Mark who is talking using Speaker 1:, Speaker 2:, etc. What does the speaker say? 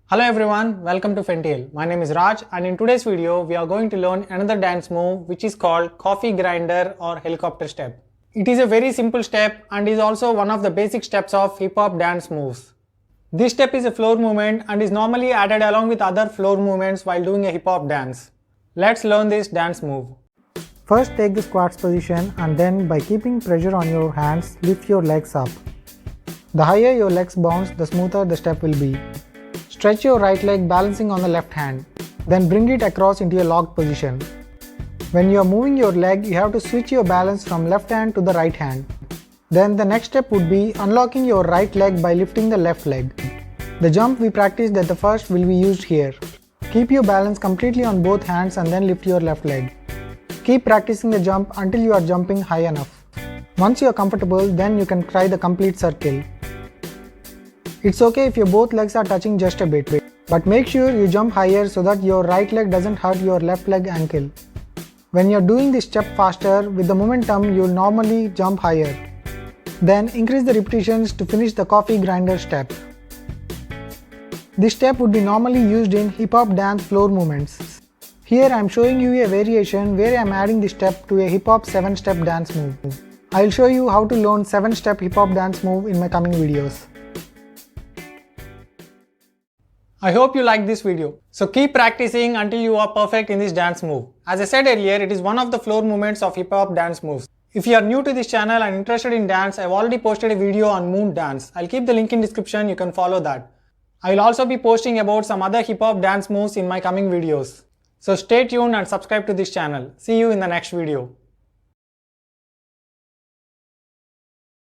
Speaker 1: Hello everyone, welcome to FENTL. My name is Raj and in today's video we are going to learn another dance move which is called coffee grinder or helicopter step. It is a very simple step and is also one of the basic steps of hip hop dance moves. This step is a floor movement and is normally added along with other floor movements while doing a hip hop dance. Let's learn this dance move.
Speaker 2: First take the squats position and then by keeping pressure on your hands, lift your legs up. The higher your legs bounce, the smoother the step will be. Stretch your right leg balancing on the left hand. Then bring it across into a locked position. When you are moving your leg, you have to switch your balance from left hand to the right hand. Then the next step would be unlocking your right leg by lifting the left leg. The jump we practiced at the first will be used here. Keep your balance completely on both hands and then lift your left leg. Keep practicing the jump until you are jumping high enough. Once you are comfortable, then you can try the complete circle. It's okay if your both legs are touching just a bit, but make sure you jump higher so that your right leg doesn't hurt your left leg ankle. When you're doing this step faster, with the momentum you'll normally jump higher. Then increase the repetitions to finish the coffee grinder step. This step would be normally used in hip hop dance floor movements. Here I am showing you a variation where I am adding this step to a hip hop 7-step dance move. I'll show you how to learn 7-step hip hop dance move in my coming videos.
Speaker 1: I hope you liked this video. So keep practicing until you are perfect in this dance move. As I said earlier, it is one of the floor movements of hip hop dance moves. If you are new to this channel and interested in dance, I have already posted a video on Moon Dance. I'll keep the link in description, you can follow that. I will also be posting about some other hip hop dance moves in my coming videos. So stay tuned and subscribe to this channel. See you in the next video.